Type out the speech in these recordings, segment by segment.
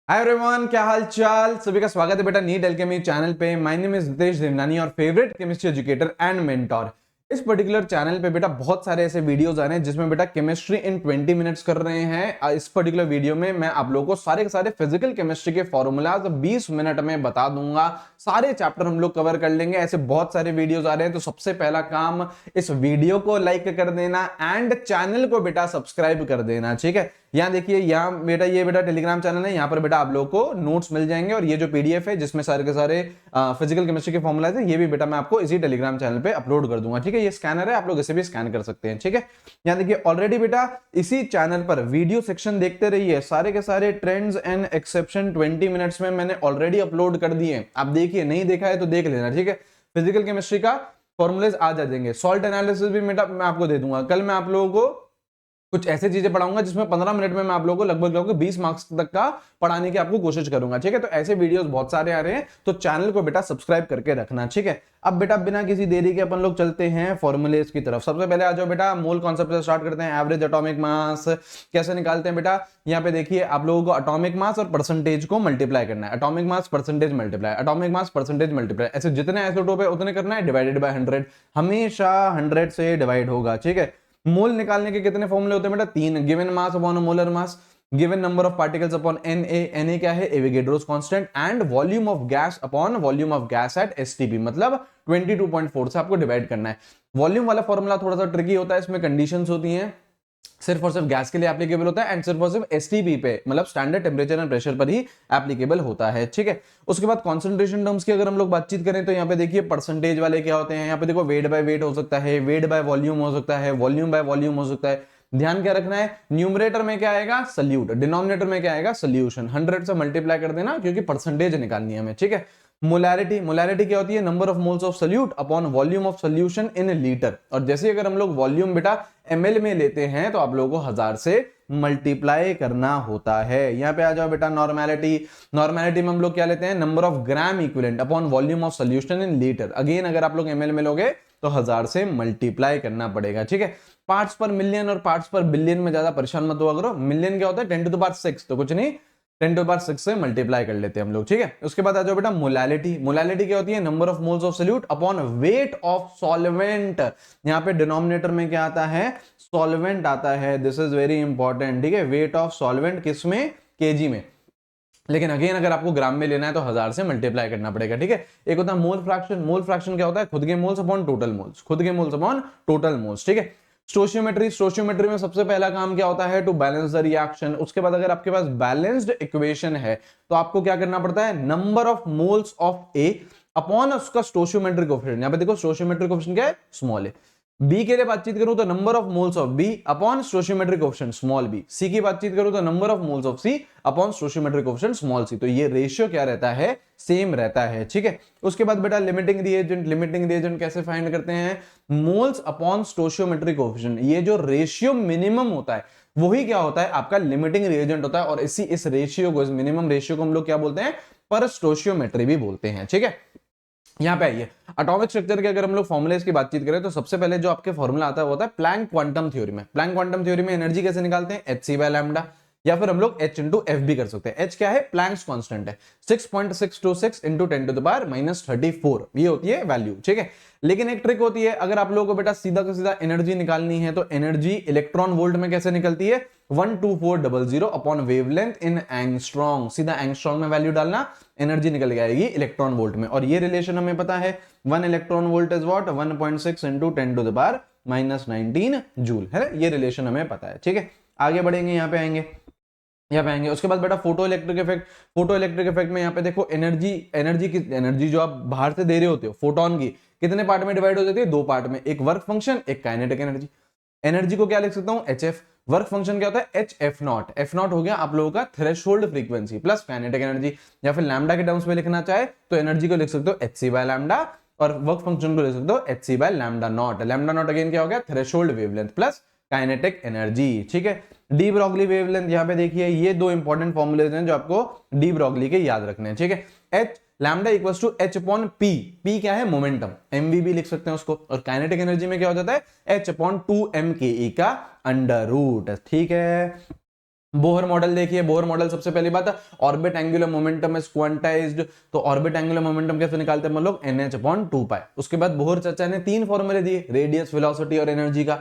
Hi everyone, क्या हाल चाल। सभी का स्वागत है बेटा नीट एल्केमी चैनल पे। My name is Ritesh Devnani और favourite chemistry educator and mentor. इस पर्टिकुलर चैनल पे बेटा बहुत सारे ऐसे वीडियोस आ रहे हैं जिसमें बेटा केमिस्ट्री इन 20 मिनट्स कर रहे हैं। इस पर्टिकुलर वीडियो में मैं आप लोगों को सारे के सारे फिजिकल केमिस्ट्री के फॉर्मूलाज 20 मिनट में बता दूंगा। सारे चैप्टर हम लोग कवर कर लेंगे। ऐसे बहुत सारे वीडियोस आ रहे हैं, तो सबसे पहला काम इस वीडियो को लाइक कर देना एंड चैनल को बेटा सब्सक्राइब कर देना। ठीक है, यहाँ देखिए, यहाँ बेटा ये बेटा टेलीग्राम चैनल है। यहाँ पर बेटा आप लोगों को नोट्स मिल जाएंगे और ये जो पीडीएफ है जिसमें सारे के सारे फिजिकल केमिस्ट्री के फॉर्मुलाज है, ये भी बेटा मैं आपको इसी टेलीग्राम चैनल पे अपलोड कर दूंगा। ठीक है, ये स्कैनर है, आप लोग इसे भी स्कैन कर सकते हैं। ठीक है, यहाँ देखिए ऑलरेडी बेटा इसी चैनल पर वीडियो सेक्शन देखते रहिए। सारे के सारे ट्रेंड्स एंड एक्सेप्शन 20 मिनट्स में मैंने ऑलरेडी अपलोड कर दिए। आप देखिए, नहीं देखा है तो देख लेना। ठीक है, फिजिकल केमिस्ट्री का फॉर्मुलेज आ जाएंगे। सॉल्ट एनालिसिस भी बेटा मैं आपको दे दूंगा। कल मैं आप लोगों को कुछ ऐसी चीजें पढ़ाऊंगा जिसमें 15 मिनट में मैं आप लोगों को लगभग 20 मार्क्स तक का पढ़ाने की आपको कोशिश करूंगा। ठीक है, तो ऐसे वीडियोस बहुत सारे आ रहे हैं, तो चैनल को बेटा सब्सक्राइब करके रखना। ठीक है, अब बेटा बिना किसी देरी के अपन लोग चलते हैं फॉर्मूलेज की तरफ। सबसे पहले आ जाओ बेटा, मोल कॉन्सेप्ट से स्टार्ट करते हैं। एवरेज एटॉमिक मास कैसे निकालते हैं बेटा। यहाँ पे देखिए, आप लोगों को एटॉमिक मास और परसेंटेज को मल्टीप्लाई करना है। Atomic mass percentage multiply, atomic mass percentage multiply, ऐसे जितने आइसोटोप है उतने करना है, डिवाइडेड बाय 100। हमेशा 100 से डिवाइड होगा। ठीक है, मोल निकालने के कितने फॉर्मूले होते हैं बेटा? 3। Given mass upon molar mass, given number of particles upon Na क्या है? Avogadro's constant, and volume of gas upon volume of gas at STP, मतलब 22.4 से आपको डिवाइड करना है। वॉल्यूम वाला फॉर्मूला थोड़ा सा ट्रिकी होता है, इसमें कंडीशंस होती हैं, सिर्फ और सिर्फ गैस के लिए एप्लीकेबल होता है एंड सिर्फ और सिर्फ एसटीपी पे, मतलब स्टैंडर्ड टेम्परेचर एंड प्रेशर पर ही एप्लीकेबल होता है। ठीक है, उसके बाद कॉन्सेंट्रेशन टर्म्स की अगर हम लोग बातचीत करें तो यहाँ पे देखिए परसेंटेज वाले क्या होते हैं। यहाँ पे देखो, वेट बाय वेट हो सकता है, वेट बाय वॉल्यूम हो सकता है, वॉल्यूम बाय वॉल्यूम हो सकता है। ध्यान क्या रखना है, न्यूमरेटर में क्या आएगा? सल्यूट, डिनोमिनेटर में क्या आएगा? सोल्यूशन। 100 से मल्टीप्लाई कर देना क्योंकि परसेंटेज निकालनी है हमें। ठीक है, मोलैरिटी, मोलैरिटी क्या होती है? Number of moles of solute upon volume of solution in litre. और जैसे अगर हम लोग वॉल्यूम बेटा एमएल में लेते हैं तो आप लोगों को 1000 से मल्टीप्लाई करना होता है। यहां पे आ जाओ बेटा, नॉर्मेलिटी। नॉर्मेलिटी में हम लोग क्या लेते हैं? Number of gram equivalent upon volume of solution in litre. Again अगर आप लोग एमएल में लोगे तो 1000 से मल्टीप्लाई करना पड़ेगा। ठीक है, पार्ट्स पर मिलियन और पार्ट्स पर बिलियन में ज्यादा परेशान मत हुआ करो। मिलियन क्या होता है? 10 टू द पावर 6, तो कुछ नहीं, 10 टू द पावर 6 से मल्टीप्लाई कर लेते हैं हम लोग। ठीक है, उसके बाद आ जाओ बेटा मोलैलिटी। मोलैलिटी क्या होती है? Number of moles of solute upon weight of solvent. यहाँ पे डिनोमिनेटर में क्या आता है? सॉल्वेंट आता है। This is very important. ठीक है, वेट ऑफ सॉल्वेंट किस में? केजी में। लेकिन अगेन अगर आपको ग्राम में लेना है तो 1000 से मल्टीप्लाई करना पड़ेगा। ठीक है, एक होता है मोल फ्रैक्शन। मोल फ्रैक्शन क्या होता है? खुद के मोल्स अपॉन टोटल मोल्स, खुद के मोल्स अपॉन टोटल मोल्स। ठीक है, स्टोशियोमेट्री। स्टोशियोमेट्री में सबसे पहला काम क्या होता है? To balance the reaction. उसके बाद अगर आपके पास बैलेंस्ड इक्वेशन है तो आपको क्या करना पड़ता है? Number of moles of A upon उसका स्टोशियोमेट्रिक कोएफिशिएंट। यहां पे देखो, स्टोशियोमेट्रिक कोएफिशिएंट क्या है? स्मॉल ए। बी के लिए बातचीत करूं तो number of moles of B upon stoichiometric coefficient small B. C की बातचीत करूं तो number of moles of C upon stoichiometric coefficient small C. तो ये रेशियो क्या रहता है? सेम रहता है। ठीक है, उसके बाद बेटा लिमिटिंग रिएजेंट। लिमिटिंग रिएजेंट कैसे फाइंड करते हैं? Moles upon stoichiometric coefficient. ये जो रेशियो मिनिमम होता है वही क्या होता है? आपका लिमिटिंग रिएजेंट होता है। और इस रेशियो को, इस मिनिमम रेशियो को हम लोग क्या बोलते हैं? पर स्टोशियोमेट्री भी बोलते हैं। ठीक है, यहां पे आइए, एटॉमिक स्ट्रक्चर के अगर हम लोग फॉर्मुलेज की बातचीत करें तो सबसे पहले जो आपके फॉर्मूला आता है वो होता है प्लैंक क्वांटम थ्योरी में। प्लैंक क्वांटम थ्योरी में एनर्जी कैसे निकालते हैं? एच बाय लैम्डा, या फिर हम लोग h इंटू एफ भी कर सकते हैं। h क्या है? प्लैंक्स कांस्टेंट है, 6.626 इंटू 10 टू द पावर -34, ये होती है वैल्यू। ठीक है, लेकिन एक ट्रिक होती है, अगर आप लोगों को बेटा सीधा का सीधा एनर्जी निकालनी है तो एनर्जी इलेक्ट्रॉन वोल्ट में कैसे निकलती है? 12400 अपॉन वेवलेंथ इन एंगस्ट्रॉन्ग। सीधा एंगस्ट्रॉन्ग में वैल्यू डालना, एनर्जी निकल के आएगी इलेक्ट्रॉन वोल्ट में। और ये रिलेशन हमें पता है, 1 electron volt is what? 1.6 into 10 to the power -19 joule है। ये रिलेशन हमें पता है। ठीक है, आगे बढ़ेंगे, यहाँ पे आएंगे। उसके बाद बेटा photo electric effect. Photo electric effect में यहाँ पे देखो, एनर्जी जो आप बाहर से दे रहे होते हो फोटोन की, कितने पार्ट में डिवाइड हो जाती है? 2 पार्ट में, एक वर्क फंक्शन, एक काइनेटिक एनर्जी। एनर्जी को क्या लिख सकता हूं? H F. वर्क फंक्शन क्या होता है? H F not. F not हो गया आप लोगों का threshold frequency plus kinetic energy. या फिर लैम्डा के टर्म्स में लिखना चाहे तो एनर्जी को लिख सकते हो एच सी बाय लैम्डा, और वर्क फंक्शन को लिख सकते हो h c by lambda not. Lambda not again क्या हो गया? Threshold wavelength plus kinetic energy. ठीक है, डी ब्रॉगली वेवलेंथ। यहां पे देखिए, ये 2 इंपॉर्टेंट फॉर्मुलेज हैं जो आपको डी ब्रॉगली के याद रखने हैं। ठीक है, h lambda equals to h upon p. P क्या है? मोमेंटम, एमवी भी लिख सकते हैं उसको। और काइनेटिक एनर्जी में क्या हो जाता है? एच अपॉन 2 m के ई का अंडर रूट। ठीक है, बोहर मॉडल देखिए, बोहर मॉडल सबसे पहली बात orbit angular momentum is quantized, तो ऑर्बिट एंगुलर मोमेंटम कैसे निकालते हैं हम लोग, NH/2π। उसके बाद बोहर चाचा ने 3 फॉर्मूले दिए, रेडियस, वेलोसिटी और एनर्जी का।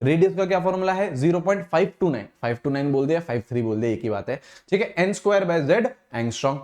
रेडियस का क्या फॉर्मूला है 0.529, 529 बोल दिया 53 बोल दिया, एक ही बात है, ठीक है, n²/z एंगस्ट्रॉम।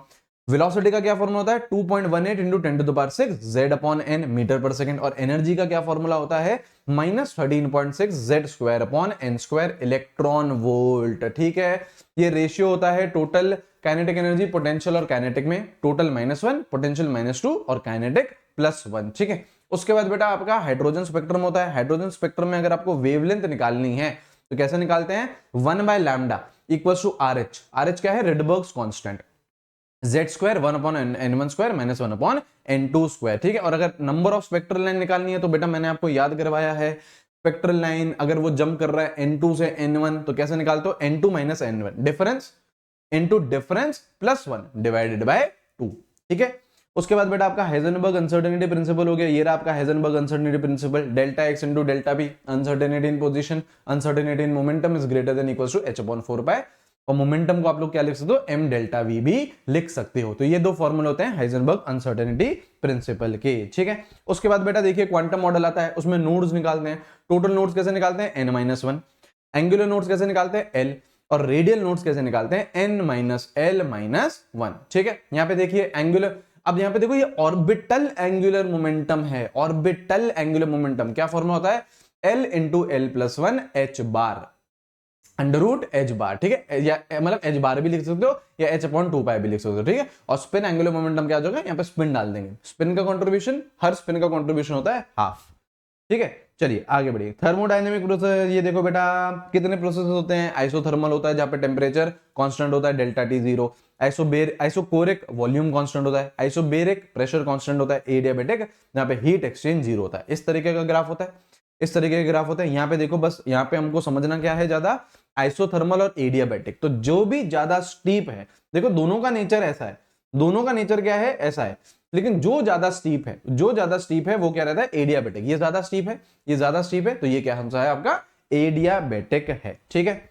वेलोसिटी का क्या फॉर्मूला होता है 2.18 इंटू 10⁶ z/n मीटर पर सेकंड। और एनर्जी का क्या फॉर्मूला होता है -13.6 z²/n² इलेक्ट्रॉन वोल्ट, ठीक है। ये रेशियो होता है टोटल काइनेटिक एनर्जी, पोटेंशियल और काइनेटिक में, टोटल -1, पोटेंशियल -2 और काइनेटिक +1, ठीक है। उसके बाद बेटा आपका हाइड्रोजन स्पेक्ट्रम होता है। हाइड्रोजन स्पेक्ट्रम में अगर आपको वेवलेंथ निकालनी है तो कैसे निकालते हैं, 1/λ = RH। RH क्या है, Rydberg's constant, z² 1/n1² -1/n2², ठीक है। और अगर नंबर ऑफ स्पेक्ट्रल लाइन निकालनी है तो बेटा मैंने आपको याद करवाया है, स्पेक्ट्रल लाइन अगर वो जंप कर रहा है n2 से n1 तो कैसे निकालते हो, n2 - n1 difference into difference +1 divided by 2, ठीक है। उसके बाद बेटा आपका हाइजेनबर्ग अनसर्टेनिटी प्रिंसिपल हो गया। ये रहा आपका Heisenberg uncertainty principle, ΔX × ΔP, uncertainty in position, uncertainty in momentum is greater than equal to h/4π। और मोमेंटम को आप लोग क्या लिख सकते हो, m∆v भी लिख सकते हो। तो ये 2 फॉर्मूले होते हैं हाइजेनबर्ग अनसर्टेनिटी प्रिंसिपल के, ठीक है। उसके बाद बेटा देखिए क्वांटम मॉडल आता है, उसमें नोड्स निकालते हैं। टोटल नोड्स कैसे निकालते हैं, n-1, एंगुलर नोड्स कैसे निकालते हैं l, और रेडियल नोड्स कैसे निकालते हैं n-l-1, ठीक है। यहां पे देखिए एंगुलर, अब यहां पे देखो ये ऑर्बिटल एंगुलर मोमेंटम है, ऑर्बिटल एंगुलर मोमेंटम क्या फॉर्मूला होता है, l × l+1 h⁻, √h⁻, ठीक है, या मतलब h⁻ भी लिख सकते हो या h/2π भी लिख सकते हो, ठीक है। और स्पिन एंगुलर मोमेंटम क्या हो जाएगा, यहाँ पे स्पिन डाल देंगे, स्पिन का कंट्रीब्यूशन, हर स्पिन का कंट्रीब्यूशन होता है हाफ, ठीक है। चलिए आगे बढ़िए, थर्मोडायनेमिक प्रोसेस, ये देखो बेटा कितने प्रोसेस होते हैं, आइसोथर्मल होता है जहां पे टेम्परेचर कांस्टेंट होता है ΔT 0, आइसोकोरिक वॉल्यूम कांस्टेंट होता है, आइसोबेरिक प्रेशर कांस्टेंट होता है, एडियाबेटिक जहां पे हीट एक्सचेंज 0 होता है। इस तरीके का ग्राफ होता है, इस तरीके के ग्राफ होते हैं। यहाँ पे देखो बस यहाँ पे हमको समझना क्या है, ज्यादा आइसोथर्मल और एडियाबेटिक, तो जो भी ज्यादा स्टीप है, देखो दोनों का नेचर ऐसा है, दोनों का नेचर क्या है, ऐसा है, लेकिन जो ज्यादा स्टीप है, जो ज्यादा स्टीप है वो क्या रहता है, एडियाबेटिक। ये ज्यादा स्टीप है, ये ज्यादा स्टीप है, तो ये क्या हमसा है आपका एडियाबेटिक है, ठीक है।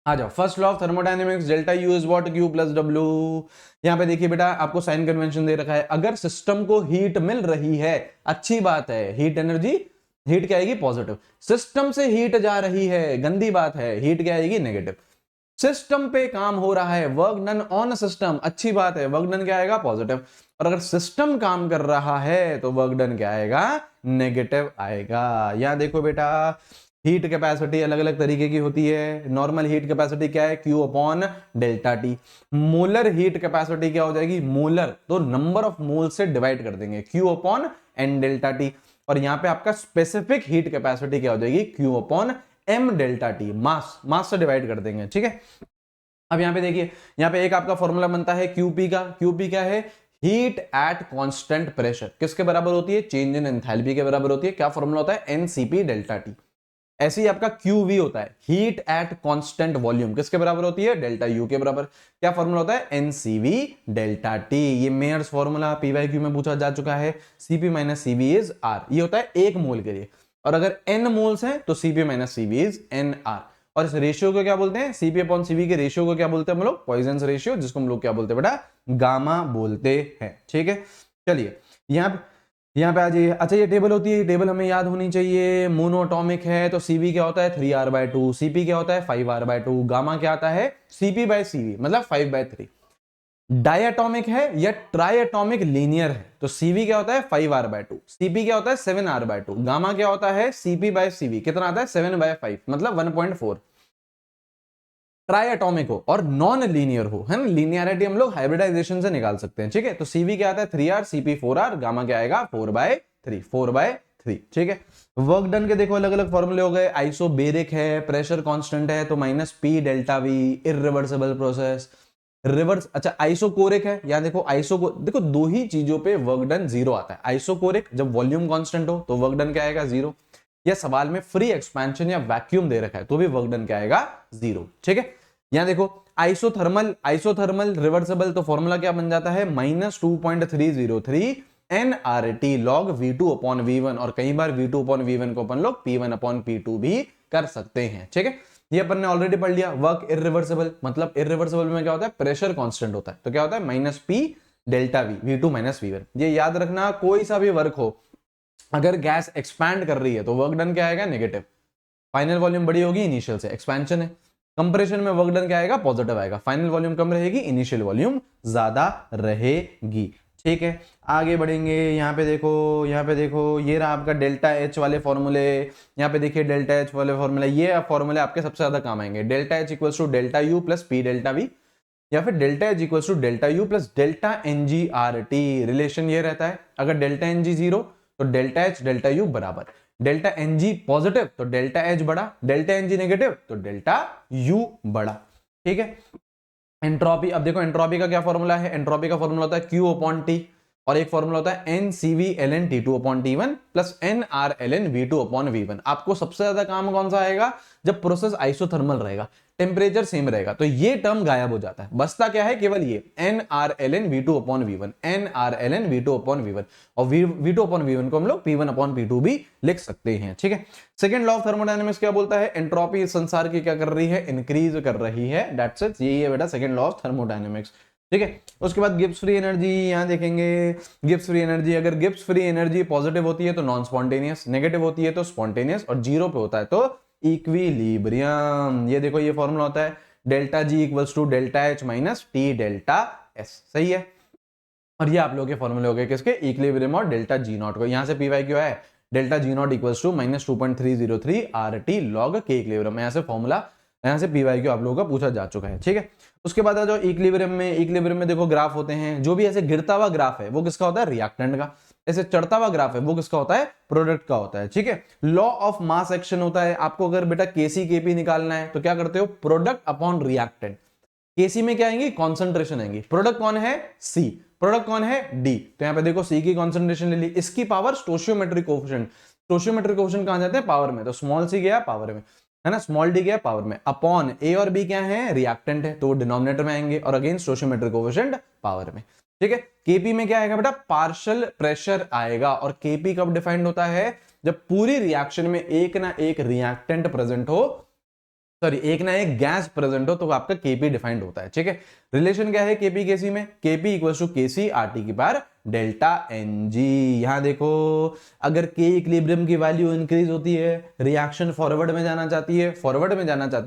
आ जाओ, first law of thermodynamics, ΔU = Q + W। यहां पे देखिए बेटा आपको साइन कन्वेंशन दे रखा है, अगर सिस्टम को हीट मिल रही है, अच्छी बात है, हीट एनर्जी, हीट क्या आएगी पॉजिटिव, सिस्टम से हीट जा रही है, गंदी बात है, हीट क्या आएगी नेगेटिव। सिस्टम पे काम हो रहा है, वर्क डन ऑन सिस्टम, अच्छी बात है, वर्क डन क्या आएगा पॉजिटिव। और अगर सिस्टम काम कर रहा है तो वर्क डन क्या आएगा, नेगेटिव आएगा। यहां देखो बेटा हीट कैपेसिटी अलग अलग तरीके की होती है। नॉर्मल हीट कैपेसिटी क्या है, Q/ΔT। मोलर हीट कैपेसिटी क्या हो जाएगी, मोलर तो नंबर ऑफ मोल से डिवाइड कर देंगे, Q/n∆T। और यहां पे आपका स्पेसिफिक हीट कैपेसिटी क्या हो जाएगी, Q/m∆T, मास से डिवाइड कर देंगे, ठीक है। अब यहां पे देखिए, यहां पे एक आपका फॉर्मूला बनता है QP का, QP क्या है, हीट एट कांस्टेंट प्रेशर, किसके बराबर होती है, चेंज इन एंथैल्पी के बराबर होती है। क्या फॉर्मूला होता है, NCP∆T। ऐसे ही आपका QV होता है, हीट एट कांस्टेंट वॉल्यूम, किसके बराबर होती है, ΔU के बराबर। क्या फॉर्मूला होता है, NCV∆T। ये मेयर्स फॉर्मूला PYQ में पूछा जा चुका है, CP - CV is R। ये होता है 1 मोल के लिए, और अगर n मोल्स हैं तो CP - CV is NR। और इस रेशियो को क्या बोलते हैं, CP/CV के रेशियो को क्या बोलते हैं हम लोग, पॉइजन्स रेशियो, जिसको हम लोग क्या बोलते हैं बेटा, गामा बोलते हैं, ठीक है। चलिए यहां पे आ जाइए। अच्छा ये टेबल होती है, ये टेबल हमें याद होनी चाहिए। मोनोटॉमिक है तो CV क्या होता है, 3R/2, CP क्या होता है, 5R/2, गामा क्या आता है, CP/CV मतलब 5/3। डायटोमिक है या ट्राइएटोमिक लीनियर है तो CV क्या होता है, 5R/2, CP क्या होता है, 7R/2, गामा क्या होता है, CP/CV कितना आता है, 7/5 मतलब 1.4। ट्राइएटोमिक हो और नॉन लीनियर हो, है ना, लीनियरिटी हम लोग हाइब्रिडाइजेशन से निकाल सकते हैं, ठीक है। तो CV क्या आता है 3R, CP 4R, गामा क्या आएगा 4/3, ठीक है। वर्क डन के देखो अलग अलग फॉर्मूले हो गए, आइसोबेरिक है, प्रेशर कांस्टेंट है तो -P∆V, इरिवर्सिबल प्रोसेस, रिवर्स। अच्छा आइसोकोरिक है, या देखो देखो दो ही चीजों पे वर्क डन 0 आता है। आइसोकोरिक जब वॉल्यूम कांस्टेंट हो तो वर्क डन क्या आएगा 0, या सवाल में फ्री एक्सपेंशन या वैक्यूम दे रखा है तो भी वर्क डन क्या आएगा 0, ठीक है। यहां देखो आइसोथर्मल रिवर्सिबल तो फॉर्मूला क्या बन जाता है, -2.303 nRT log V2/V1, और कई बार V2/V1 को अपन लोग P1/P2 भी कर सकते हैं, ठीक है। ये अपन ने ऑलरेडी पढ़ लिया। वर्क इरिवर्सिबल, मतलब इरिवर्सिबल में क्या होता है, प्रेशर कांस्टेंट होता है, तो क्या होता है minus P delta we, V2 minus V1। ये याद रखना, कोई सा भी वर्क हो, अगर गैस एक्सपैंड कर रही है तो वर्क डन क्या आएगा, नेगेटिव। फाइनल वॉल्यूम बड़ी होगी इनिशियल से, एक्सपेंशन है। कंप्रेशन में वर्क डन क्या आएगा, पॉजिटिव आएगा। फाइनल वॉल्यूम कम रहेगी, इनिशियल वॉल्यूम ज्यादा रहेगी। ठीक है, आगे बढ़ेंगे। यहाँ पे देखो ये रहा आपका डेल्टा एच वाले फॉर्मूले। यहाँ पे देखिए डेल्टा एच वाले फॉर्मूले, ये फॉर्मूले आपके सबसे ज्यादा काम आएंगे। Delta H equals to delta U plus P delta V, या फिर delta H equals to delta U plus delta n g R T. Relation ये रहता है, अगर डेल्टा एन जी जीरो तो डेल्टा एच डेल्टा यू बराबर, delta n g positive तो delta H बड़ा, डेल्टा एन जी नेगेटिव तो delta U बड़ा। ठीक है, एंट्रोपी, अब देखो एंट्रोपी का क्या फॉर्मूला है, एंट्रोपी का फॉर्मूला होता है Q अपॉन टी, और एक फॉर्मूला होता है NCV ln T2 upon T1 plus NR ln V2 upon V1। आपको सबसे ज्यादा काम कौन सा आएगा, जब प्रोसेस आइसोथर्मल रहेगा, टेम्परेचर सेम रहेगा, तो ये टर्म गायब हो जाता है। बचता क्या है, केवल ये NR ln V2 upon V1, NR ln V2 upon V1, और V2 अपॉन V1 को हम लोग P1 अपॉन P2 भी लिख सकते हैं। ठीक है, सेकंड लॉ ऑफ थर्मोडायनेमिक्स क्या बोलता है, एंट्रोपी इस संसार की क्या कर रही है, इंक्रीज कर रही है। दैट्स इट, यही है बेटा सेकंड लॉ ऑफ थर्मोडायनेमिक्स। ठीक है, उसके बाद गिब्स फ्री एनर्जी, यहां देखेंगे गिब्स फ्री एनर्जी। अगर गिब्स फ्री एनर्जी पॉजिटिव होती है तो नॉन स्पॉन्टेनियस, नेगेटिव होती है तो स्पॉन्टेनियस, और जीरो पे होता है तो इक्विलिब्रियम। ये देखो ये फॉर्मूला होता है delta G equals to delta H minus T delta S. सही है, और ये आप लोगों के फॉर्मूले हो गए किसके, इक्विलिब्रियम और डेल्टा जी नॉट को। यहां से पी वाई क्यों है, delta G not equals to minus 2.303 R T log K equilibrium. यहाँ से फॉर्मूला, यहाँ से पी वाई क्यू आप लोगों का पूछा जा चुका है। ठीक है, उसके बाद आ जाओ इक्विलिब्रियम में। इक्विलिब्रियम में देखो ग्राफ होते हैं, जो भी ऐसे गिरता हुआ ग्राफ है वो किसका होता है, रिएक्टेंट का। ऐसे चढ़ता हुआ ग्राफ है वो किसका होता है, प्रोडक्ट का होता है। ठीक है, लॉ ऑफ मास एक्शन होता है। आपको अगर बेटा केसी केपी निकालना है तो क्या करते हो, प्रोडक्ट अपॉन रिएक्टेंट। केसी में क्या आएंगी, कॉन्सेंट्रेशन आएंगी। प्रोडक्ट कौन है, सी, प्रोडक्ट कौन है, डी। तो यहां पे देखो सी की कॉन्सेंट्रेशन ले ली, इसकी power stoichiometric coefficient. Stoichiometric coefficient कहां जाते हैं, पावर में, तो स्मॉल सी गया पावर में, है ना, स्मॉल डी गया पावर में, अपॉन ए और बी क्या है, रिएक्टेंट है, तो वो डिनोमिनेटर में आएंगे, और अगेन स्टोशियोमेट्रिक कोफिशिएंट पावर में। ठीक है, केपी में क्या आएगा बेटा, पार्शियल प्रेशर आएगा। और केपी कब डिफाइंड होता है, जब पूरी रिएक्शन में एक ना एक रिएक्टेंट प्रेजेंट हो, सॉरी एक ना एक गैस प्रेजेंट हो, तो आपका केपी डिफाइंड होता है। ठीक है, रिलेशन क्या है केपी केसी में, Kp equal to Kc RT की पावर डेल्टा एन जी। यहां देखो अगर के इक्विलिब्रियम की वैल्यू इंक्रीज होती है, रिएक्शन फॉरवर्ड में जाना चाहती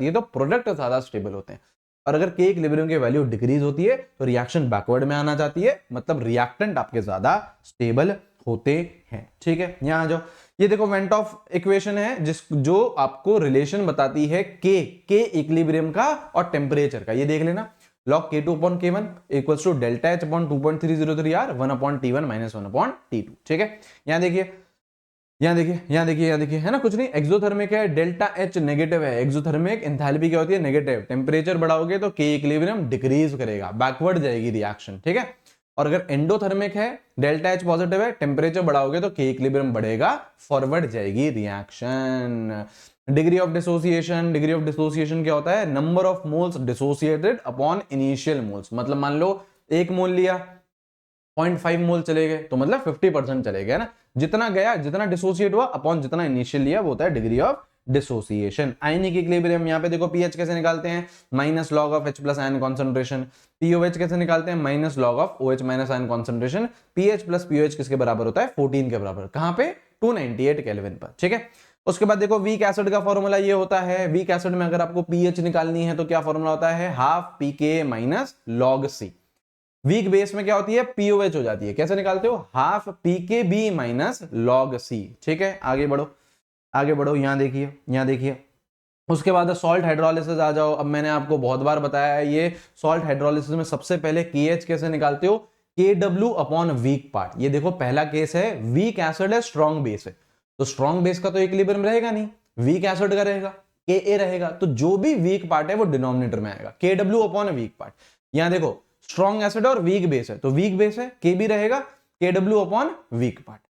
है, तो प्रोडक्ट ज्यादा स्टेबल होते हैं। और अगर के इक्विलिब्रियम की वैल्यू डिक्रीज होती है तो रिएक्शन बैकवर्ड में आना चाहती है, मतलब रिएक्टेंट आपके ज्यादा स्टेबल होते हैं। ठीक है, यहां आ जाओ, ये देखो वेंट ऑफ इक्वेशन है जो आपको रिलेशन बताती है के इक्विलिब्रियम का और टेम्परेचर का। ये देख लेना, log K2 upon K1 equals to delta H upon 2.303 R 1 upon T1 minus 1 upon T2। ठीक है, यहां देखिए है ना, कुछ नहीं, एक्सोथर्मिक है, डेल्टा H नेगेटिव है, एक्सोथर्मिक एंथैल्पी क्या होती है, नेगेटिव। टेम्परेचर बढ़ाओगे तो के इक्विलिब्रियम डिक्रीज करेगा, बैकवर्ड जाएगी रिएक्शन। ठीक है, और अगर एंडोथर्मिक है, डेल्टा H पॉजिटिव है, टेम्परेचर बढ़ाओगे तो के इक्विलिब्रियम बढ़ेगा, फॉरवर्ड जाएगी रिएक्शन। डिग्री ऑफ डिसोसिएशन क्या होता है, number of moles dissociated upon initial moles. मतलब मान लो 1 मोल लिया, 0.5 मोल चले गए, तो मतलब 50% चले गए ना, जितना गया, जितना डिसोसिएट हुआ अपॉन जितना इनिशियल लिया, वो होता है degree of dissociation. Ionic equilibrium, यहाँ पे देखो पीएच कैसे निकालते हैं, minus log of H plus ion concentration. POH कैसे निकालते हैं, minus log of OH minus ion concentration. PH plus pOH किसके बराबर होता है, 14 के बराबर। कहां पे, 298 केल्विन पर। ठीक है, उसके बाद देखो वीक एसिड का फॉर्मूला ये होता है, वीक एसिड में अगर आपको पीएच निकालनी है तो क्या फॉर्मूला होता है, हाफ पीके माइनस लॉग सी। वीक बेस में क्या होती है, पीओएच हो जाती है, कैसे निकालते हो, हाफ पीकेबी माइनस लॉग सी। ठीक है, आगे बढ़ो, यहां देखिए उसके बाद सॉल्ट हाइड्रोलिसिस आ जाओ। अब मैंने आपको बहुत बार बताया है, ये सॉल्ट हाइड्रोलिसिस में सबसे पहले KH कैसे निकालते हो, KW अपॉन वीक पार्ट। ये देखो पहला केस है, वीक एसिड है, स्ट्रॉन्ग बेस है, तो स्ट्रॉन्ग बेस का तो इक्विलिब्रियम रहेगा नहीं, वीक एसिड का रहेगा, Ka रहेगा, तो जो भी वीक पार्ट है वो डिनोमिनेटर में आएगा, KW अपॉन वीक पार्ट। यहां देखो स्ट्रॉन्ग एसिड और वीक बेस है, तो वीक बेस है, Kb रहेगा, KW अपॉन वीक पार्ट।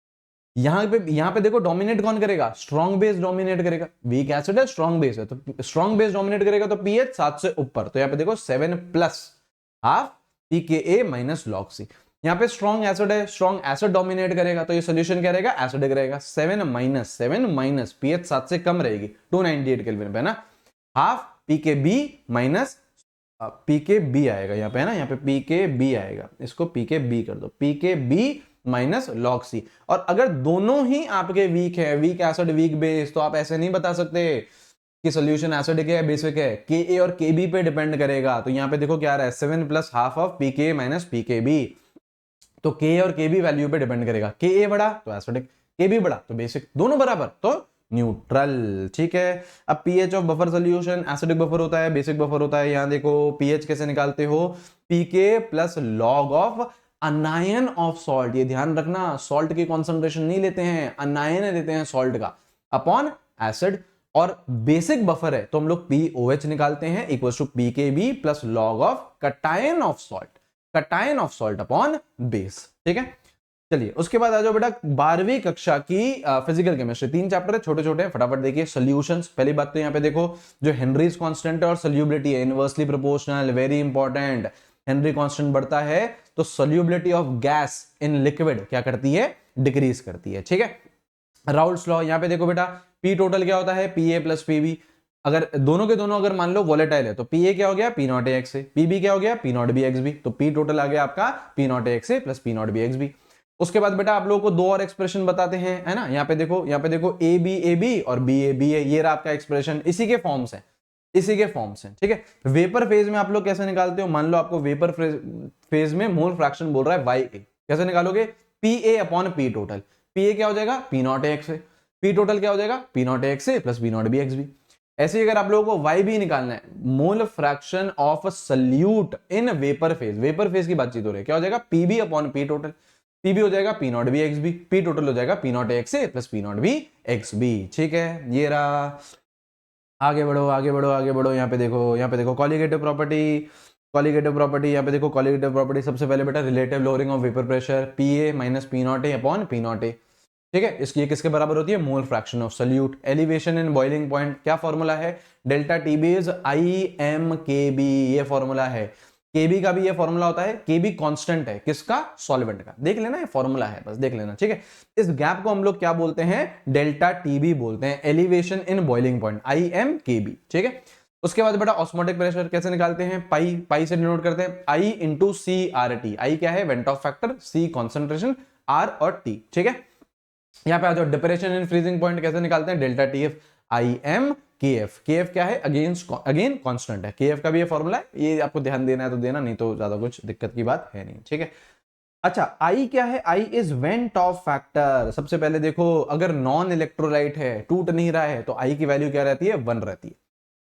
यहां पे देखो डोमिनेट कौन करेगा, स्ट्रॉन्ग बेस डोमिनेट करेगा, वीक एसिड है, स्ट्रॉन्ग बेस है, तो स्ट्रॉन्ग बेस डोमिनेट करेगा, तो पीएच 7 से ऊपर, तो यहां पे देखो 7 plus half pKa minus log c. यहां पे स्ट्रॉन्ग एसिड है, स्ट्रॉन्ग एसिड डोमिनेट करेगा, तो ये सोल्यूशन क्या रहेगा, एसिडिक रहेगा। 7 माइनस पीएच 7 से कम रहेगी, 298 केल्विन पे ना, हाफ पी के बी माइनस पी के बी आएगा यहाँ पे, है ना, यहाँ पे पी के बी आएगा, इसको पी के बी कर दो, पी के बी माइनस लॉग सी। और अगर दोनों ही आपके वीक है, वीक एसिड वीक बेस, तो आप ऐसे नहीं बता सकते कि सोल्यूशन एसिडिक है बेसिक है, के ए और के बी पे डिपेंड करेगा। तो यहाँ पे देखो क्या आ रहा है, 7 प्लस हाफ ऑफ पी के माइनस पी के बी, तो के और के बी वैल्यू पे डिपेंड करेगा, के ए बड़ा तो एसिडिक, के बी बड़ा तो बेसिक, दोनों बराबर तो न्यूट्रल। ठीक है, अब pH of buffer solution, acidic buffer होता है बेसिक बफर होता है। यहां देखो पीएच कैसे निकालते हो, pK plus log of anion of salt, ये ध्यान रखना, सॉल्ट की कॉन्सेंट्रेशन नहीं लेते हैं, अनायन लेते हैं सॉल्ट का, अपॉन एसिड। और बेसिक बफर है तो हम लोग पीओएच निकालते हैं equal to pKb plus log of cation of salt, cation of salt upon base. ठीक है, चलिए उसके बाद आ जाओ बेटा 12वीं कक्षा की फिजिकल केमिस्ट्री, 3 चैप्टर है छोटे छोटे, फटाफट देखिए। सॉल्यूशंस, पहली बात तो यहाँ पे देखो जो हेनरीज कांस्टेंट है और सॉल्युबिलिटी है inversely proportional, very important. Henry constant बढ़ता है तो solubility of gas in liquid क्या करती है, डिक्रीज करती है। ठीक है, राउल्स लॉ, यहाँ पे देखो बेटा पी टोटल क्या होता है, पी ए प्लस पीबी। अगर दोनों के दोनों अगर मान लो वोलेटाइल है तो पी ए क्या हो गया, P not A x A, PB क्या हो गया, P not B x B, तो पी टोटल आ गया आपका P not A x A plus P not B x B. उसके बाद बेटा आप लोगों को 2 और एक्सप्रेशन बताते हैं, है ना, यहाँ पे देखो ए बी और बी ए, ये रहा आपका एक्सप्रेशन, इसी के फॉर्म्स है, इसी के फॉर्म्स हैं। ठीक है, वेपर फेज में आप लोग कैसे निकालते हो, मान लो आपको वेपर फेज में मोल फ्रैक्शन बोल रहा है वाई ए, कैसे निकालोगे, P A upon P total, P A क्या हो जाएगा, P not A x A, P total क्या हो जाएगा, P not A x A plus P not B x B. ऐसे ही अगर आप लोगों को वाई बी निकालना है, mole fraction of solute in vapour phase, vapour phase की बातचीत हो रही है, क्या हो जाएगा, PB upon P total, PB हो जाएगा P not B x B, P total हो जाएगा P not x A plus P not B x B. ठीक है, ये रहा, आगे बढ़ो आगे बढ़ो आगे बढ़ो। यहाँ पे देखो कॉलिगेटिव प्रॉपर्टी, कॉलिगेटिव प्रॉपर्टी, यहाँ पे देखो कॉलिगेटिव प्रॉपर्टी, सबसे पहले बेटा relative lowering of vapour pressure, P A minus P not A upon P not ए। ठीक है, इसकी किसके बराबर होती है, mole fraction of solute. Elevation in boiling point, क्या फॉर्मूला है, delta TB is I am के बी, ये फॉर्मूला है। केबी का भी ये फॉर्मूला होता है, केबी कांस्टेंट है किसका, सॉल्वेंट का, देख लेना ये फॉर्मूला है, बस देख लेना। ठीक है, इस गैप को हम लोग क्या बोलते हैं, डेल्टा टीबी बोलते हैं, elevation in boiling point, I am के बी। ठीक है, उसके बाद बेटा ऑस्मोटिक प्रेशर कैसे निकालते हैं, पाई से डिनोट करते हैं, i into C R T, i क्या है, van't of factor, C concentration, R और टी। ठीक है, यहाँ पे आ जाओ डिप्रेशन इन फ्रीजिंग पॉइंट कैसे निकालते हैं, delta T F I am के एफ, के एफ क्या है, अगेन कांस्टेंट है, के एफ का भी ये फॉर्मूला है, ये आपको ध्यान देना है तो देना, नहीं तो ज्यादा कुछ दिक्कत की बात है नहीं। ठीक है, अच्छा आई क्या है, I is went of factor. सबसे पहले देखो अगर नॉन इलेक्ट्रोलाइट है, टूट नहीं रहा है, तो आई की वैल्यू क्या रहती है, 1 रहती है।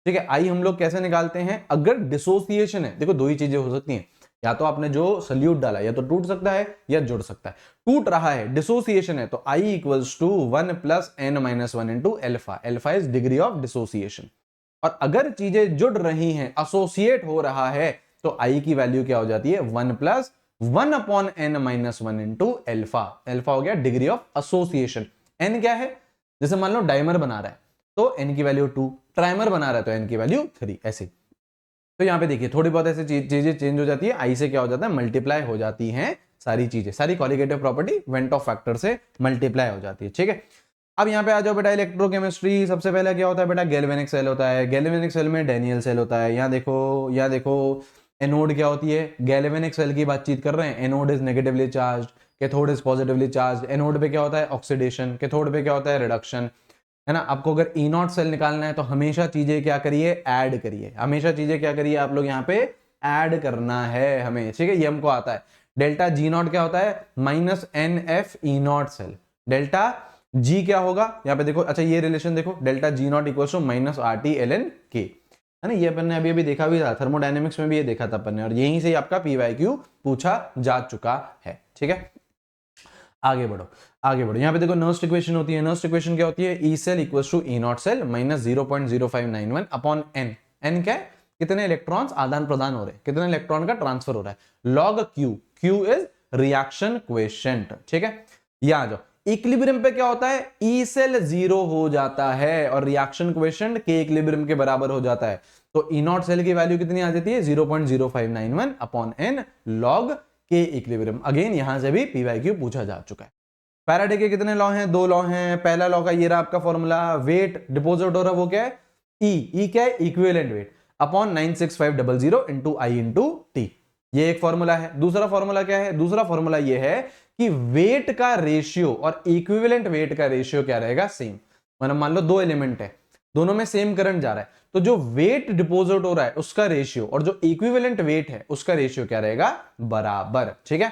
ठीक है, आई हम लोग कैसे निकालते हैं, अगर डिसोसिएशन है, देखो 2 ही चीजें हो सकती हैं, या तो आपने जो सल्यूट डाला या तो टूट सकता है या जुड़ सकता है। टूट रहा है, डिसोसिएशन है, तो I equals to 1 plus n minus 1 into alpha, alpha is degree of dissociation. और अगर चीजें जुड़ रही हैं, एसोसिएट हो रहा है, तो I की वैल्यू क्या हो जाती है, 1 plus 1 upon n minus 1 into alpha, alpha हो गया डिग्री ऑफ एसोसिएशन। n क्या है, जैसे मान लो डाइमर बना रहा है तो n की वैल्यू 2, ट्राइमर बना रहा है तो n की वैल्यू 3, ऐसे। तो यहाँ पे देखिए थोड़ी बहुत ऐसी चीजें चेंज हो जाती है, आई से क्या हो जाता है, मल्टीप्लाई हो जाती हैं सारी चीजें, सारी colligative property went of factor से मल्टीप्लाई हो जाती है। ठीक है, अब यहाँ पे आ जाओ बेटा इलेक्ट्रोकेमिस्ट्री, सबसे पहले क्या होता है बेटा, गैल्वेनिक सेल होता है, गैल्वेनिक सेल में डैनियल सेल होता है। यहाँ देखो एनोड क्या होती है, गैल्वेनिक सेल की बातचीत कर रहे हैं, anode is negatively charge, cathode is positively charge. Anode पे क्या होता है, ऑक्सीडेशन, कैथोड पे क्या होता है, रिडक्शन, है ना। आपको अगर ई नॉट सेल निकालना है तो हमेशा चीजें क्या करिए, ऐड करिए, हमेशा चीजें क्या करिए आप लोग यहाँ पे ऐड करना है हमें। ठीक है, ये हमको आता है। डेल्टा जी नॉट क्या होता है, minus n F E not cell, delta G क्या होगा यहाँ पे देखो, अच्छा ये रिलेशन देखो, delta G not equal to minus R T l n K, है ना। ये अपन ने अभी देखा भी था, थर्मोडायनेमिक्स में भी ये देखा था अपन ने, और यहीं से आपका पीवाईक्यू पूछा जा चुका है। ठीक है, आगे बढ़ो आगे बढ़ो। यहाँ पे देखो नर्स्ट इक्वेशन होती है, नर्स्ट इक्वेशन क्या होती है, E cell equals to E not cell minus 0.0591 upon n, n क्या है, कितने इलेक्ट्रॉन्स आदान प्रदान हो रहे हैं, कितने इलेक्ट्रॉन का ट्रांसफर हो रहा है, log Q, Q is reaction question. ठीक है, यहाँ आ जाओ, इक्विलिब्रियम पे क्या होता है, ई सेल 0 हो जाता है और रिएक्शन क्वेश्चन के इक्विलिब्रियम के बराबर हो जाता है, तो ई नॉट सेल की वैल्यू कितनी आ जाती है, 0.0591 upon N log K equilibrium. Again यहां से भी पीवाईक्यू पूछा जा चुका है। फैराडे के कितने लॉ हैं, 2 लॉ हैं। पहला लॉ का ये रहा आपका फॉर्मूला, वेट डिपोजिट हो रहा है वो क्या है, ई क्या है, इक्विवेलेंट वेट अपॉन 96500 इंटू आई इंटू टी। ये एक फॉर्मूला है। दूसरा फॉर्मूला क्या है, दूसरा फॉर्मूला ये है कि वेट का रेशियो और इक्विवेलेंट वेट का रेशियो क्या रहेगा, सेम। मतलब मान लो दो एलिमेंट है, दोनों में सेम करंट जा रहा है, तो जो वेट डिपोजिट हो रहा है उसका रेशियो और जो इक्विवेलेंट वेट है उसका रेशियो क्या रहेगा, बराबर। ठीक है।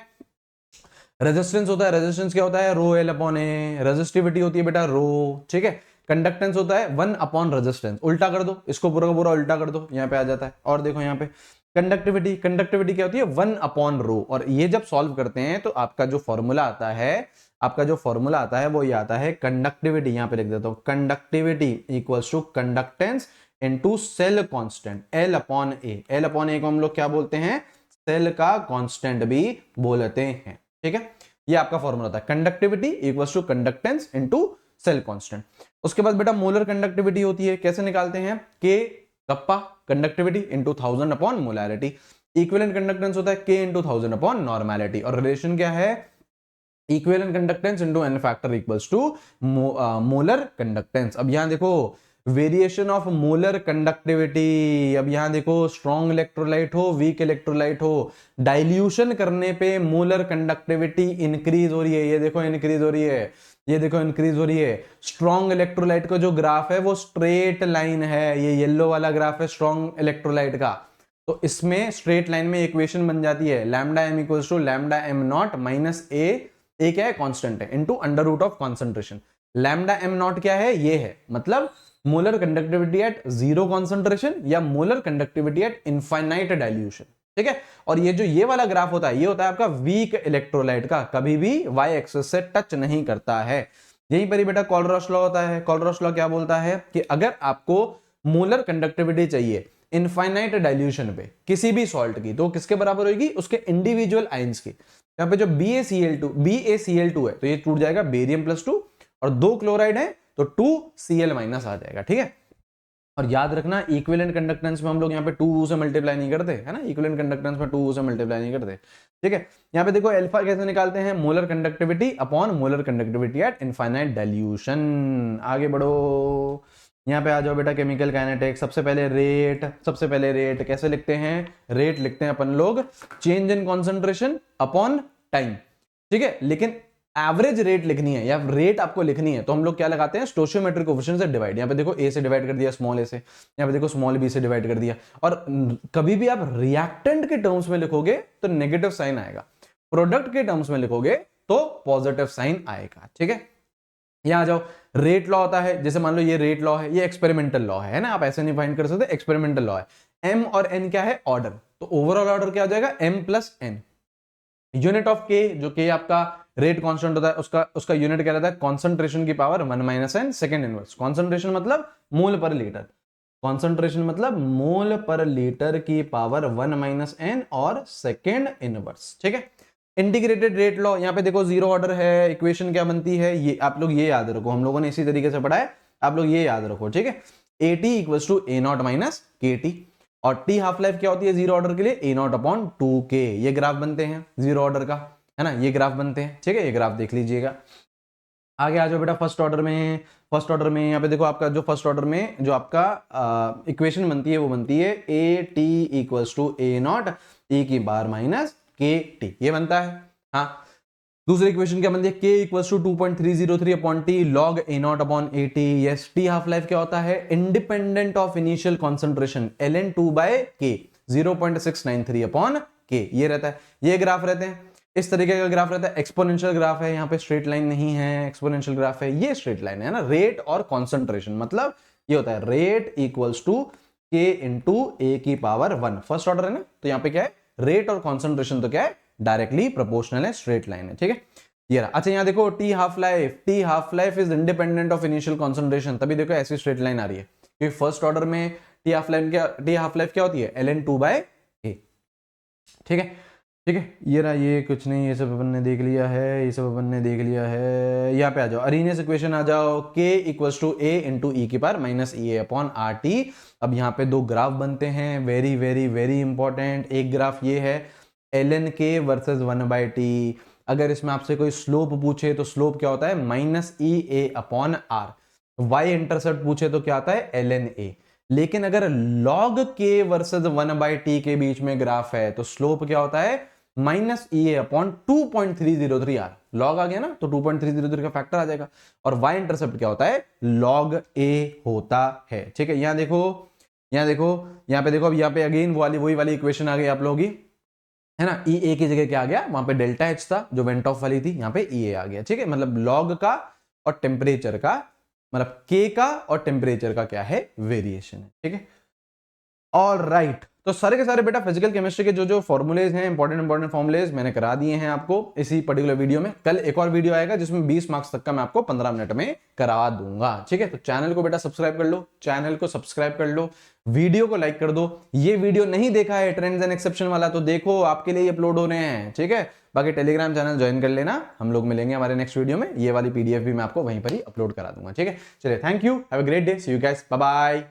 रेजिस्टेंस होता है, रेजिस्टेंस क्या होता है, रो एल अपॉन ए। रेजिस्टिविटी होती है बेटा रो। ठीक है। कंडक्टेंस होता है 1 अपॉन रेजिस्टेंस। उल्टा कर दो इसको, पूरा का पूरा उल्टा कर दो, यहां पे आ जाता है। और देखो यहां पे कंडक्टिविटी, कंडक्टिविटी क्या होती है 1 अपॉन रो। और ये जब सॉल्व करते हैं तो आपका जो फॉर्मूला आता है, आपका जो फॉर्मूला आता है वो ये आता है कंडक्टिविटी, यहां पे लिख देता हूं, conductivity equals to conductance into cell constant l upon a. L upon a को हम लोग क्या बोलते हैं, सेल का कांस्टेंट भी बोलते हैं। ठीक है। ये आपका फॉर्मूला था, conductivity equals to conductance into cell constant. उसके बाद बेटा मोलर कंडक्टिविटी होती है, कैसे निकालते हैं, k kappa conductivity into 1000 upon molarity. Equivalent conductance होता है के इनटू 1000 अपॉन नॉर्मेलिटी। और रिलेशन क्या है, equivalent conductance into n factor equals to molar conductance. अब यहां देखो वेरिएशन ऑफ मोलर कंडक्टिविटी। अब यहां देखो स्ट्रॉन्ग इलेक्ट्रोलाइट हो, वीक इलेक्ट्रोलाइट हो, डाइल्यूशन करने पे मोलर कंडक्टिविटी इंक्रीज हो रही है। ये देखो इंक्रीज हो रही है, ये देखो इंक्रीज हो रही है। स्ट्रॉन्ग इलेक्ट्रोलाइट का जो ग्राफ है वो स्ट्रेट लाइन है, ये येलो वाला ग्राफ है स्ट्रॉन्ग इलेक्ट्रोलाइट का। तो इसमें स्ट्रेट लाइन में इक्वेशन बन जाती है lambda m equals to lambda m not minus a क्या है, कांस्टेंट है, into under root of concentration. Lambda m not क्या है, ये है, मतलब molar conductivity at zero concentration या molar conductivity at infinite dilution. ठीक है। और ये जो ये वाला ग्राफ होता है, ये होता है आपका वीक इलेक्ट्रोलाइट का, कभी भी वाई एक्सिस से टच नहीं करता है। यहीं पर ही बेटा कॉलरॉस लॉ होता है। कॉलरॉस लॉ क्या बोलता है कि अगर आपको मोलर कंडक्टिविटी चाहिए इनफाइनाइट डाइल्यूशन पे किसी भी सॉल्ट की, तो किसके बराबर होगी, उसके इंडिविजुअल आइंस की। यहाँ पे जो BaCl2 है तो ये टूट जाएगा बेरियम प्लस 2, और 2 क्लोराइड है तो 2Cl माइनस आ जाएगा। ठीक है। और याद रखना इक्विवेलेंट कंडक्टेंस में हम लोग यहाँ पे 2 से मल्टीप्लाई नहीं करते है ना, इक्विवेलेंट कंडक्टेंस में 2 से मल्टीप्लाई नहीं करते। ठीक है। यहाँ पे देखो अल्फा कैसे निकालते हैं, molar conductivity upon molar conductivity at infinite dilution. आगे बढ़ो, यहाँ पे आ जाओ बेटा केमिकल काइनेटिक्स। सबसे पहले रेट कैसे लिखते हैं, रेट लिखते हैं अपन लोग change in concentration upon time. ठीक है। लेकिन एवरेज रेट लिखनी है या रेट आपको लिखनी है तो हम लोग क्या लगाते हैं, स्टोशियोमेट्रिक कोएफिशिएंट से डिवाइड। यहाँ पे देखो ए से डिवाइड कर दिया स्मॉल ए से, यहाँ पे देखो स्मॉल बी से डिवाइड कर दिया। और कभी भी आप रिएक्टेंट के टर्म्स में लिखोगे तो नेगेटिव साइन आएगा, प्रोडक्ट के टर्म्स में लिखोगे तो पॉजिटिव साइन आएगा। ठीक है। यहां आ जाओ, रेट लॉ होता है, जैसे मान लो ये रेट लॉ है, ये एक्सपेरिमेंटल लॉ है ना, आप ऐसे नहीं फाइंड कर सकते, एक्सपेरिमेंटल लॉ है। एम और एन क्या है, ऑर्डर, तो ओवरऑल ऑर्डर क्या हो जाएगा, m plus n. Unit of k, जो के आपका रेट कांस्टेंट होता है, उसका यूनिट क्या रहता है, कॉन्सेंट्रेशन की power 1 minus n second inverse. Concentration मतलब मोल पर लीटर, कॉन्सेंट्रेशन मतलब मोल पर लीटर की पावर 1 माइनस एन और सेकेंड इनवर्स। ठीक है। इंटीग्रेटेड रेट लॉ, यहाँ पे देखो जीरो ऑर्डर है, इक्वेशन क्या बनती है, ये आप लोग ये याद रखो, हम लोगों ने इसी तरीके से पढ़ा है, आप लोग ये याद रखो। ठीक है। AT equals to A not minus KT, और टी हाफ लाइफ क्या होती है जीरो ऑर्डर के लिए, A नॉट अपॉन 2K। ये ग्राफ बनते हैं जीरो ऑर्डर का, है ना, ये ग्राफ बनते हैं। ठीक है। ये ग्राफ देख लीजिएगा। आगे आ जाओ बेटा फर्स्ट ऑर्डर में। फर्स्ट ऑर्डर में यहाँ पे देखो आपका जो फर्स्ट ऑर्डर में जो आपका इक्वेशन बनती है वो बनती है AT equals to A not E की बार माइनस KT, ये बनता है। हाँ। दूसरी इक्वेशन क्या बनती है, K equals to 2.303 upon T log A not upon AT। Yes, T half life क्या होता है, independent of initial concentration ln2 by K 0.693 upon K, ये रहता है। ये ग्राफ रहते हैं, इस तरीके का ग्राफ रहता है। एक्सपोनेंशियल ग्राफ है, यहाँ पे स्ट्रेट लाइन नहीं है, एक्सपोनेंशियल ग्राफ है, ये स्ट्रेट लाइन है ना। रेट और कॉन्सेंट्रेशन मतलब ये होता है rate equals to K into A की पावर 1। फर्स्ट ऑर्डर है ना, तो यहाँ पे क्या है, रेट और कॉन्सेंट्रेशन तो क्या है, डायरेक्टली प्रोपोर्शनल है, स्ट्रेट लाइन है। ठीक है। ये रहा। अच्छा यहाँ देखो T half life is independent of initial concentration, तभी देखो ऐसी स्ट्रेट लाइन आ रही है, क्योंकि फर्स्ट ऑर्डर में टी हाफ लाइफ क्या होती है, ln2 बाय A। ठीक है। ठीक है। ये रहा, ये कुछ नहीं, ये सब अपन ने देख लिया है, ये सब अपन ने देख लिया है। यहाँ पे आ जाओ, अरीनेस इक्वेशन आ जाओ, K equals to A into E की power minus EA upon RT। अब यहाँ पे दो ग्राफ बनते हैं, वेरी वेरी वेरी इंपॉर्टेंट। एक ग्राफ ये है ln K वर्सेस 1/T। अगर इसमें आपसे कोई स्लोप पूछे तो स्लोप क्या होता है, minus EA upon R। Y intercept पूछे तो क्या आता है, ln A। लेकिन अगर log k वर्सेस 1/t के बीच में ग्राफ है तो स्लोप क्या होता है minus e a upon 2.303 r. Log आ गया ना तो 2.303 का फैक्टर आ जाएगा। और वाई इंटरसेप्ट क्या होता है log a होता है। ठीक है, यहां देखो यहां पे देखो, अब यहां पे अगेन वही वाली इक्वेशन आ गई आप लोगों की, है ना। ई ए की जगह क्या आ गया, वहां पे डेल्टा एच था जो वेंट ऑफ वाली थी, यहां पे ई ए आ गया। ठीक है, मतलब लॉग का और टेम्परेचर का, मतलब के का और टेम्परेचर का क्या है वेरिएशन है। ठीक है, ऑल राइट। तो सारे के सारे बेटा फिजिकल केमिस्ट्री के जो फॉर्मुलेज हैं, इंपॉर्टेंट फॉर्मुलेज मैंने करा दिए हैं आपको इसी पर्टिकुलर वीडियो में। कल एक और वीडियो आएगा जिसमें 20 मार्क्स तक का मैं आपको 15 मिनट में करा दूंगा। ठीक है, तो चैनल को बेटा सब्सक्राइब कर लो, चैनल को सब्सक्राइब कर लो, वीडियो को लाइक कर दो। ये वीडियो नहीं देखा है ट्रेंड्स एंड एक्सेप्शन वाला तो देखो, आपके लिए अपलोड हो रहे हैं। ठीक है, बाकी टेलीग्राम चैनल ज्वाइन कर लेना, हम लोग मिलेंगे हमारे नेक्स्ट वीडियो में। ये वाली पीडीएफ भी मैं आपको वहीं पर ही अपलोड करा दूंगा। ठीक है, चलिए, thank you, have a great day, see you guys, bye bye.